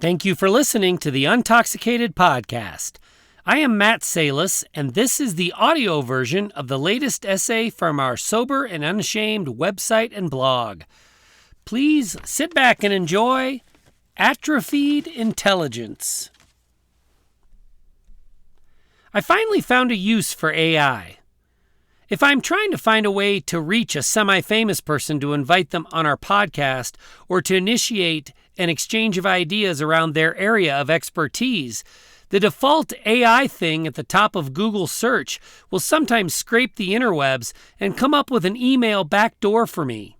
Thank you for listening to the Untoxicated Podcast. I am Matt Salis, and this is the audio version of the latest essay from our Sober and Unashamed website and blog. Please sit back and enjoy Atrophied Intelligence. I finally found a use for AI. If I'm trying to find a way to reach a semi-famous person to invite them on our podcast or to initiate an exchange of ideas around their area of expertise, the default AI thing at the top of Google search will sometimes scrape the interwebs and come up with an email backdoor for me.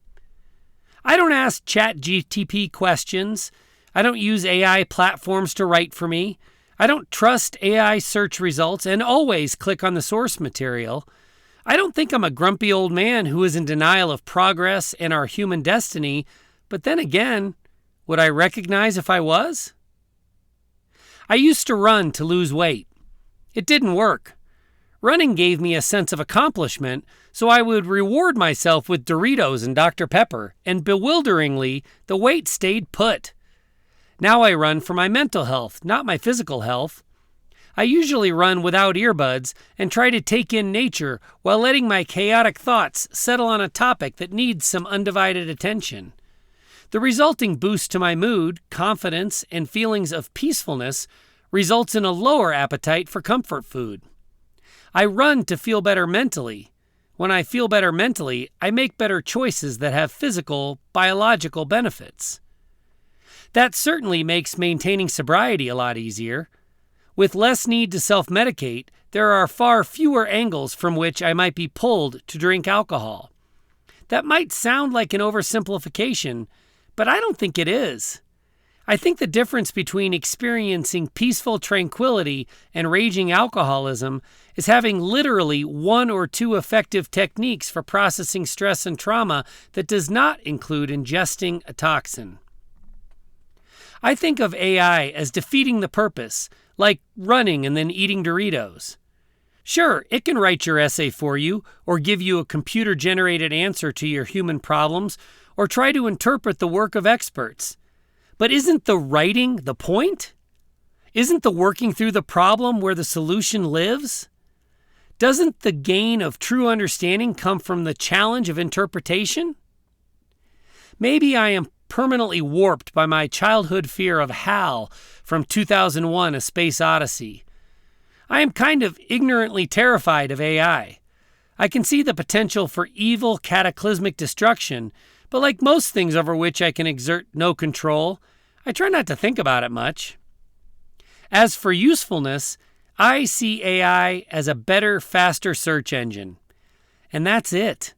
I don't ask ChatGPT questions. I don't use AI platforms to write for me. I don't trust AI search results and always click on the source material. I don't think I'm a grumpy old man who is in denial of progress and our human destiny, but then again, would I recognize if I was? I used to run to lose weight. It didn't work. Running gave me a sense of accomplishment, so I would reward myself with Doritos and Dr. Pepper, and bewilderingly, the weight stayed put. Now I run for my mental health, not my physical health. I usually run without earbuds and try to take in nature while letting my chaotic thoughts settle on a topic that needs some undivided attention. The resulting boost to my mood, confidence, and feelings of peacefulness results in a lower appetite for comfort food. I run to feel better mentally. When I feel better mentally, I make better choices that have physical, biological benefits. That certainly makes maintaining sobriety a lot easier. With less need to self-medicate, there are far fewer angles from which I might be pulled to drink alcohol. That might sound like an oversimplification, but I don't think it is. I think the difference between experiencing peaceful tranquility and raging alcoholism is having literally one or two effective techniques for processing stress and trauma that does not include ingesting a toxin. I think of AI as defeating the purpose, like running and then eating Doritos. Sure, it can write your essay for you, or give you a computer-generated answer to your human problems, or try to interpret the work of experts. But isn't the writing the point? Isn't the working through the problem where the solution lives? Doesn't the gain of true understanding come from the challenge of interpretation? Maybe I am permanently warped by my childhood fear of Hal from 2001: A Space Odyssey. I am kind of ignorantly terrified of AI. I can see the potential for evil, cataclysmic destruction, but like most things over which I can exert no control, I try not to think about it much. As for usefulness, I see AI as a better, faster search engine. And that's it.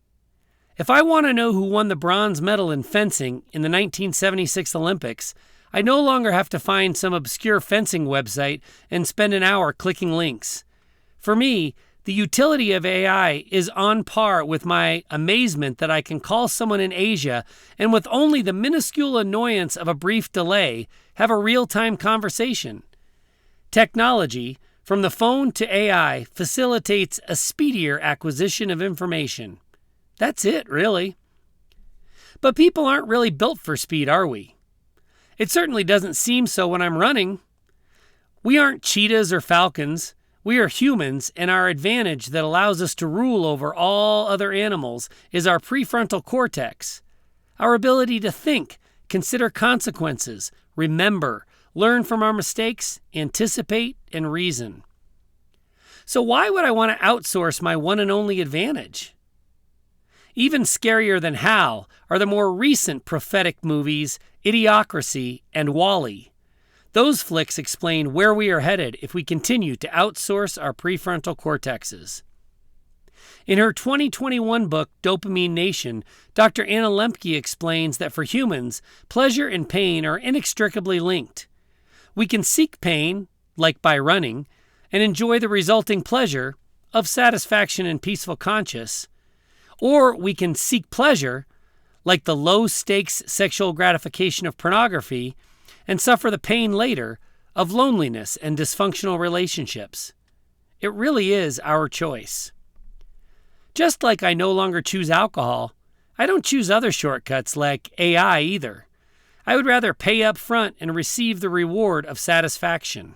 If I want to know who won the bronze medal in fencing in the 1976 Olympics, I no longer have to find some obscure fencing website and spend an hour clicking links. For me, the utility of AI is on par with my amazement that I can call someone in Asia and with only the minuscule annoyance of a brief delay, have a real-time conversation. Technology, from the phone to AI, facilitates a speedier acquisition of information. That's it, really. But people aren't really built for speed, are we? It certainly doesn't seem so when I'm running. We aren't cheetahs or falcons. We are humans, and our advantage that allows us to rule over all other animals is our prefrontal cortex. Our ability to think, consider consequences, remember, learn from our mistakes, anticipate, and reason. So why would I want to outsource my one and only advantage? Even scarier than Hal are the more recent prophetic movies, Idiocracy and Wall-E. Those flicks explain where we are headed if we continue to outsource our prefrontal cortexes. In her 2021 book, Dopamine Nation, Dr. Anna Lembke explains that for humans, pleasure and pain are inextricably linked. We can seek pain, like by running, and enjoy the resulting pleasure of satisfaction and peaceful conscience, or we can seek pleasure, like the low-stakes sexual gratification of pornography, and suffer the pain later of loneliness and dysfunctional relationships. It really is our choice. Just like I no longer choose alcohol, I don't choose other shortcuts like AI either. I would rather pay up front and receive the reward of satisfaction.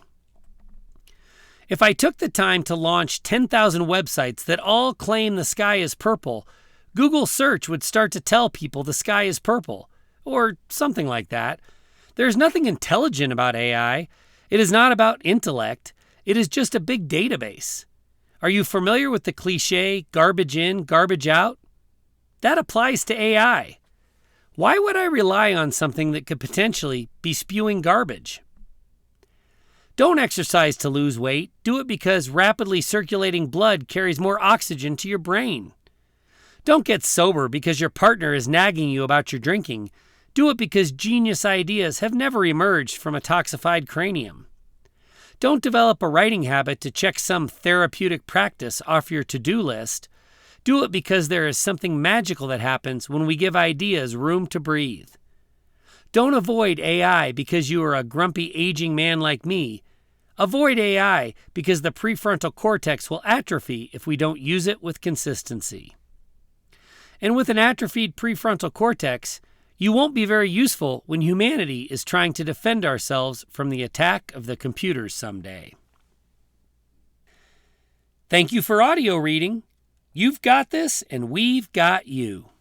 If I took the time to launch 10,000 websites that all claim the sky is purple, Google search would start to tell people the sky is purple, or something like that. There's nothing intelligent about AI. It is not about intellect. It is just a big database. Are you familiar with the cliche, garbage in, garbage out? That applies to AI. Why would I rely on something that could potentially be spewing garbage? Don't exercise to lose weight. Do it because rapidly circulating blood carries more oxygen to your brain. Don't get sober because your partner is nagging you about your drinking. Do it because genius ideas have never emerged from a toxified cranium. Don't develop a writing habit to check some therapeutic practice off your to-do list. Do it because there is something magical that happens when we give ideas room to breathe. Don't avoid AI because you are a grumpy aging man like me. Avoid AI because the prefrontal cortex will atrophy if we don't use it with consistency. And with an atrophied prefrontal cortex, you won't be very useful when humanity is trying to defend ourselves from the attack of the computers someday. Thank you for audio reading. You've got this, and we've got you.